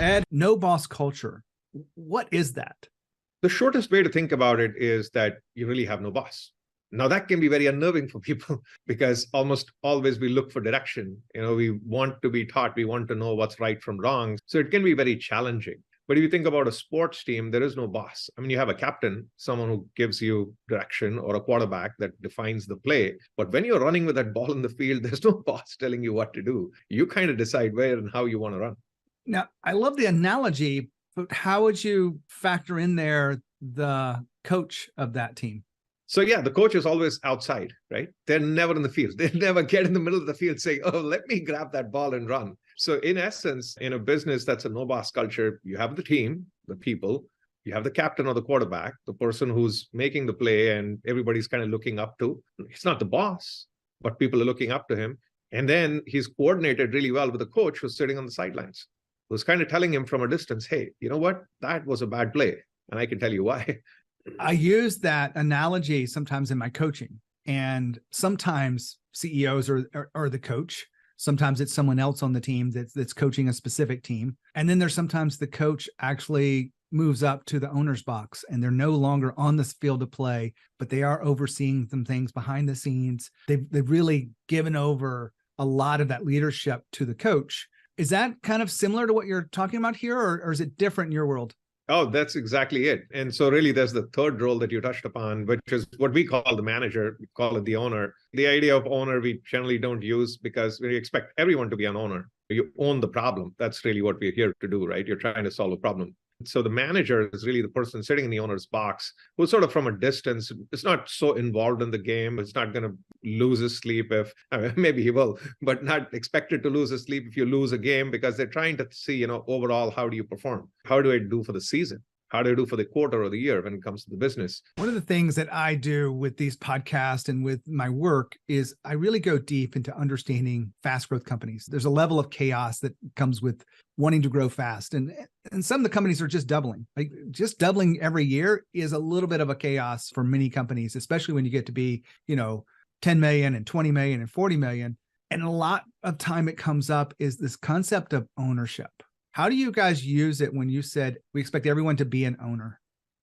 Ed, Noboss Culture. What is that? The shortest way to think about it is that you really have no boss. Now, that can be very unnerving for people because almost always we look for direction. We want to be taught, we want to know what's right from wrong. So it can be very challenging. But if you think about a sports team, there is no boss. I mean, you have a captain, someone who gives you direction, or a quarterback that defines the play. But when you're running with that ball in the field, there's no boss telling you what to do. You kind of decide where and how you want to run. Now, I love the analogy, but how would you factor in there the coach of that team? So yeah, the coach is always outside, right? They're never in the field. They never get in the middle of the field saying, oh, let me grab that ball and run. So in essence, in a business that's a no-boss culture, you have the team, the people, you have the captain or the quarterback, the person who's making the play and everybody's kind of looking up to. He's not the boss, but people are looking up to him. And then he's coordinated really well with the coach who's sitting on the sidelines, who's kind of telling him from a distance, hey, you know what? That was a bad play. And I can tell you why. I use that analogy sometimes in my coaching, and sometimes CEOs are the coach. Sometimes it's someone else on the team that's coaching a specific team. And then there's sometimes the coach actually moves up to the owner's box and they're no longer on this field of play, but they are overseeing some things behind the scenes. They've really given over a lot of that leadership to the coach. Is that kind of similar to what you're talking about here, or is it different in your world? Oh, that's exactly it. And so really there's the third role that you touched upon, which is what we call the manager. We call it the owner. The idea of owner we generally don't use because we expect everyone to be an owner. You own the problem. That's really what we're here to do, right? You're trying to solve a problem. So the manager is really the person sitting in the owner's box who's sort of from a distance. It's not so involved in the game. It's not going to lose his sleep maybe he will, but not expected to lose his sleep if you lose a game, because they're trying to see, overall, how do you perform? How do I do for the season? How do I do for the quarter or the year when it comes to the business? One of the things that I do with these podcasts and with my work is I really go deep into understanding fast growth companies. There's a level of chaos that comes with wanting to grow fast. And some of the companies are just doubling. Like just doubling every year is a little bit of a chaos for many companies, especially when you get to be, 10 million and 20 million and 40 million. And a lot of time it comes up is this concept of ownership. How do you guys use it when you said we expect everyone to be an owner?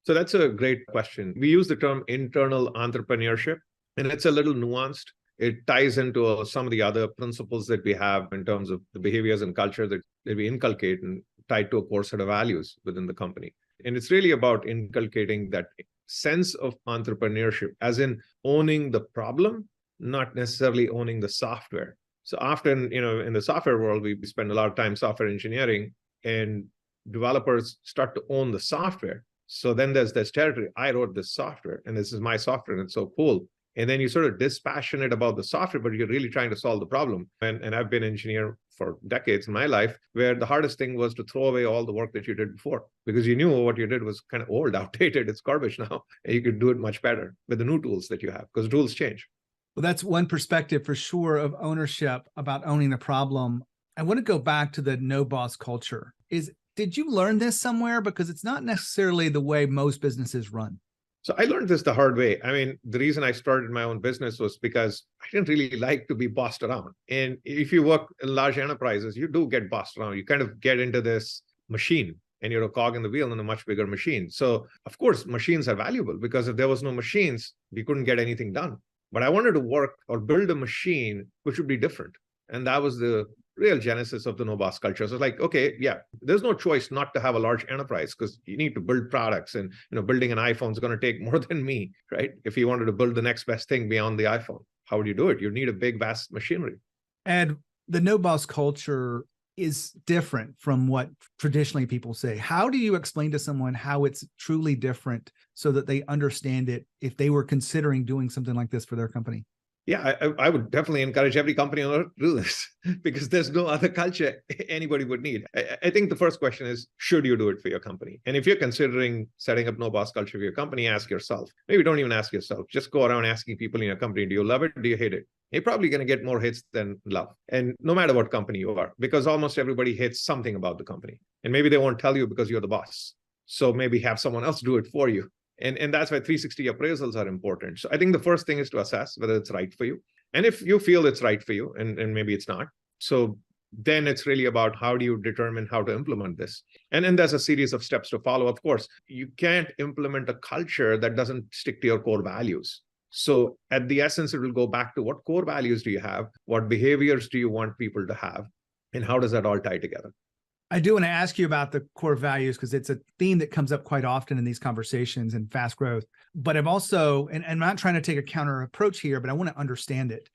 So that's a great question. We use the term internal entrepreneurship, and it's a little nuanced. It ties into some of the other principles that we have in terms of the behaviors and culture that we inculcate and tied to a core set of values within the company. And it's really about inculcating that sense of entrepreneurship, as in owning the problem, not necessarily owning the software. So often, in the software world, we spend a lot of time software engineering, and developers start to own the software. So then there's this territory. I wrote this software, and this is my software, and it's so cool. And then you sort of dispassionate about the software, but you're really trying to solve the problem. And I've been an engineer for decades in my life, where the hardest thing was to throw away all the work that you did before, because you knew what you did was kind of old, outdated. It's garbage now. And you could do it much better with the new tools that you have, because tools change. Well, that's one perspective for sure of ownership, about owning the problem. I want to go back to the no-boss culture. Did you learn this somewhere? Because it's not necessarily the way most businesses run. So I learned this the hard way. I mean, the reason I started my own business was because I didn't really like to be bossed around. And if you work in large enterprises, you do get bossed around. You kind of get into this machine, and you're a cog in the wheel in a much bigger machine. So of course, machines are valuable, because if there was no machines, we couldn't get anything done. But I wanted to work or build a machine which would be different. And that was the real genesis of the Noboss culture. So it's like, okay, yeah, there's no choice not to have a large enterprise, because you need to build products, and building an iPhone is going to take more than me, right? If you wanted to build the next best thing beyond the iPhone, how would you do it? You need a big, vast machinery. And the Noboss culture is different from what traditionally people say. How do you explain to someone how it's truly different so that they understand it if they were considering doing something like this for their company? Yeah, I would definitely encourage every company on earth to do this, because there's no other culture anybody would need. I think the first question is, should you do it for your company? And if you're considering setting up Noboss culture for your company, ask yourself. Maybe don't even ask yourself. Just go around asking people in your company, do you love it? Do you hate it? You're probably going to get more hits than love. And no matter what company you are, because almost everybody hates something about the company. And maybe they won't tell you because you're the boss. So maybe have someone else do it for you. And that's why 360 appraisals are important. So I think the first thing is to assess whether it's right for you. And if you feel it's right for you, and maybe it's not, so then it's really about how do you determine how to implement this. And then there's a series of steps to follow. Of course, you can't implement a culture that doesn't stick to your core values. So at the essence, it will go back to what core values do you have? What behaviors do you want people to have? And how does that all tie together? I do want to ask you about the core values because it's a theme that comes up quite often in these conversations and fast growth. But I've also, and I'm not trying to take a counter approach here, but I want to understand it.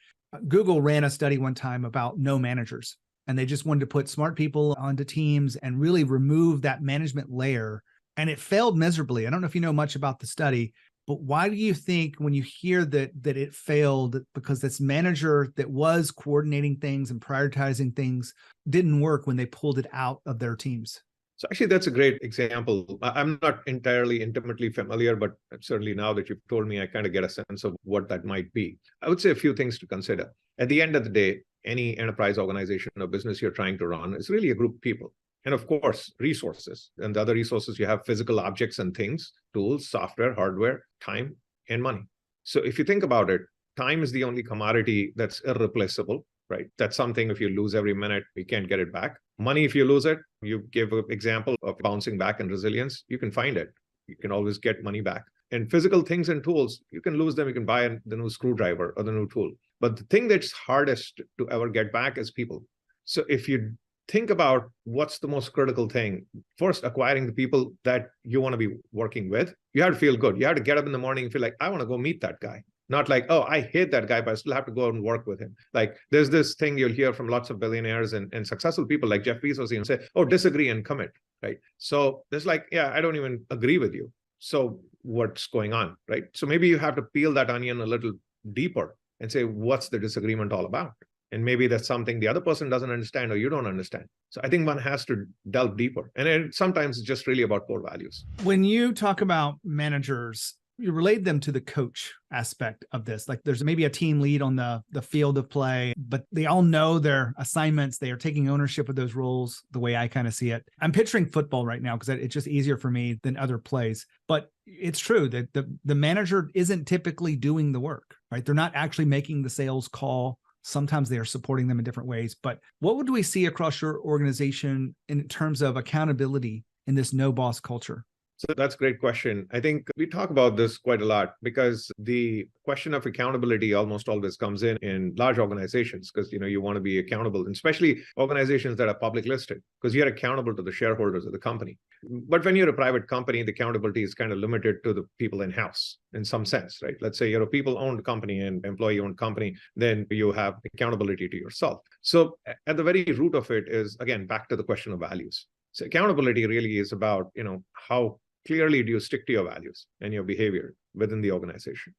Google ran a study one time about no managers, and they just wanted to put smart people onto teams and really remove that management layer. And it failed miserably. I don't know if you know much about the study, but why do you think when you hear that it failed, because this manager that was coordinating things and prioritizing things didn't work when they pulled it out of their teams? So actually, that's a great example. I'm not entirely intimately familiar, but certainly now that you've told me, I kind of get a sense of what that might be. I would say a few things to consider. At the end of the day, any enterprise organization or business you're trying to run is really a group of people. And of course, resources. And the other resources, you have physical objects and things, tools, software, hardware, time, and money. So if you think about it, time is the only commodity that's irreplaceable, right? That's something if you lose every minute, you can't get it back. Money, if you lose it, you give an example of bouncing back and resilience, you can find it. You can always get money back. And physical things and tools, you can lose them, you can buy the new screwdriver or the new tool. But the thing that's hardest to ever get back is people. So if you think about what's the most critical thing, first, acquiring the people that you want to be working with, you have to feel good. You have to get up in the morning and feel like, I want to go meet that guy. Not like, oh, I hate that guy, but I still have to go out and work with him. Like there's this thing you'll hear from lots of billionaires and successful people like Jeff Bezos even say, oh, disagree and commit, right? So there's like, yeah, I don't even agree with you. So what's going on, right? So maybe you have to peel that onion a little deeper and say, what's the disagreement all about? And maybe that's something the other person doesn't understand or you don't understand. So I think one has to delve deeper. And sometimes it's just really about core values. When you talk about managers, you relate them to the coach aspect of this. Like there's maybe a team lead on the field of play, but they all know their assignments. They are taking ownership of those roles the way I kind of see it. I'm picturing football right now because it's just easier for me than other plays. But it's true that the manager isn't typically doing the work, right? They're not actually making the sales call. Sometimes they are supporting them in different ways. But what would we see across your organization in terms of accountability in this no boss culture? So that's a great question. I think we talk about this quite a lot because the question of accountability almost always comes in large organizations because you want to be accountable, and especially organizations that are public listed because you're accountable to the shareholders of the company. But when you're a private company, the accountability is kind of limited to the people in-house in some sense, right? Let's say you're a people-owned company and employee-owned company, then you have accountability to yourself. So at the very root of it is, again, back to the question of values. So accountability really is about, how clearly do you stick to your values and your behavior within the organization?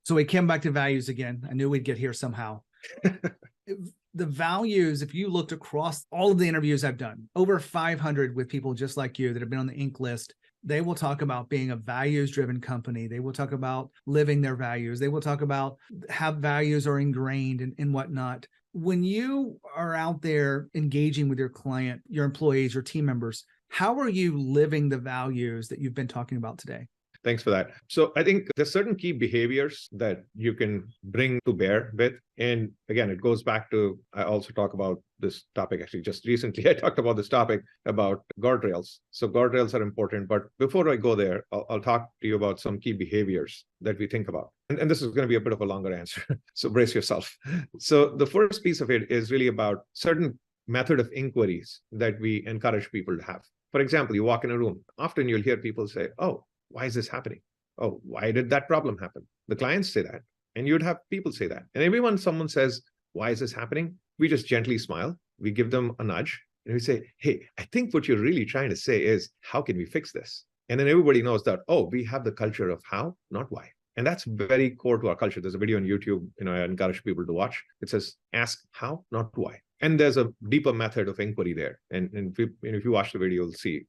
So we came back to values again. I knew we'd get here somehow. The values, if you looked across all of the interviews I've done, over 500 with people just like you that have been on the Inc. list, they will talk about being a values-driven company. They will talk about living their values. They will talk about how values are ingrained and whatnot. When you are out there engaging with your client, your employees, your team members, how are you living the values that you've been talking about today? Thanks for that. So I think there's certain key behaviors that you can bring to bear with. And again, it goes back to, I also talk about this topic, actually just recently, I talked about this topic about guardrails. So guardrails are important, but before I go there, I'll talk to you about some key behaviors that we think about. And this is going to be a bit of a longer answer, so brace yourself. So the first piece of it is really about certain method of inquiries that we encourage people to have. For example, you walk in a room, often you'll hear people say, oh, why is this happening? Oh, why did that problem happen? The clients say that, and you'd have people say that. And every time someone says, why is this happening? We just gently smile. We give them a nudge and we say, hey, I think what you're really trying to say is, how can we fix this? And then everybody knows that, oh, we have the culture of how, not why. And that's very core to our culture. There's a video on YouTube, I encourage people to watch. It says, ask how, not why. And there's a deeper method of inquiry there. And if you watch the video, you'll see,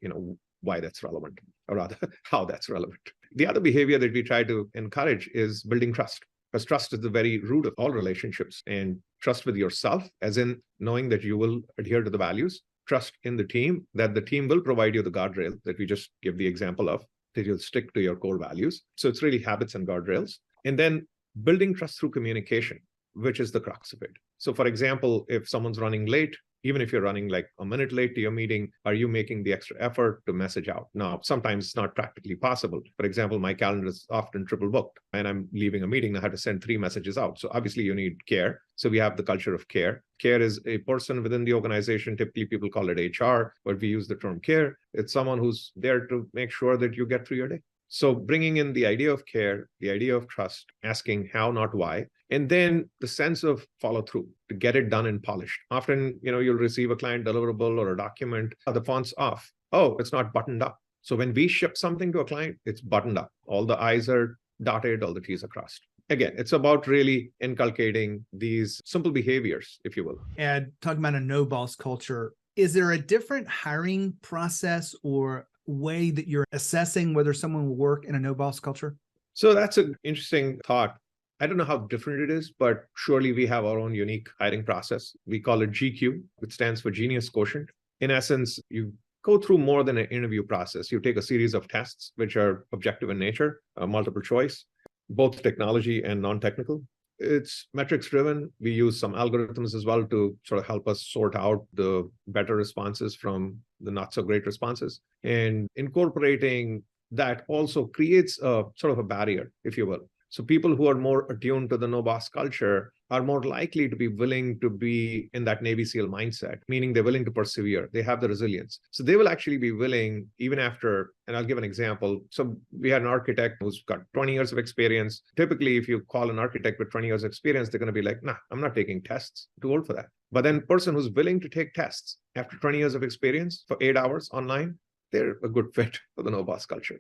why that's relevant, or rather, how that's relevant. The other behavior that we try to encourage is building trust, because trust is the very root of all relationships. And trust with yourself, as in knowing that you will adhere to the values, trust in the team, that the team will provide you the guardrail that we just give the example of, that you'll stick to your core values. So it's really habits and guardrails. And then building trust through communication, which is the crux of it. So for example, if someone's running late, Even if you're running like a minute late to your meeting, are you making the extra effort to message out? Now, sometimes it's not practically possible. For example, my calendar is often triple booked and I'm leaving a meeting. I have to send 3 messages out. So obviously you need care. So we have the culture of care. Care is a person within the organization. Typically people call it HR, but we use the term care. It's someone who's there to make sure that you get through your day. So bringing in the idea of care, the idea of trust, asking how, not why, and then the sense of follow through to get it done and polished. Often, you'll receive a client deliverable or a document, the font's off. Oh, it's not buttoned up. So when we ship something to a client, it's buttoned up. All the I's are dotted, all the T's are crossed. Again, it's about really inculcating these simple behaviors, if you will. And talking about a no-boss culture, is there a different hiring process or way that you're assessing whether someone will work in a no-boss culture? So that's an interesting thought. I don't know how different it is, but surely we have our own unique hiring process. We call it GQ, which stands for Genius Quotient. In essence, you go through more than an interview process. You take a series of tests, which are objective in nature, multiple choice, both technology and non-technical. It's metrics driven. We use some algorithms as well to sort of help us sort out the better responses from the not so great responses. And incorporating that also creates a sort of a barrier, if you will. So people who are more attuned to the no-boss culture are more likely to be willing to be in that Navy SEAL mindset, meaning they're willing to persevere. They have the resilience. So they will actually be willing, even after, and I'll give an example. So we had an architect who's got 20 years of experience. Typically, if you call an architect with 20 years of experience, they're going to be like, nah, I'm not taking tests. Too old for that. But then person who's willing to take tests after 20 years of experience for 8 hours online, they're a good fit for the no-boss culture.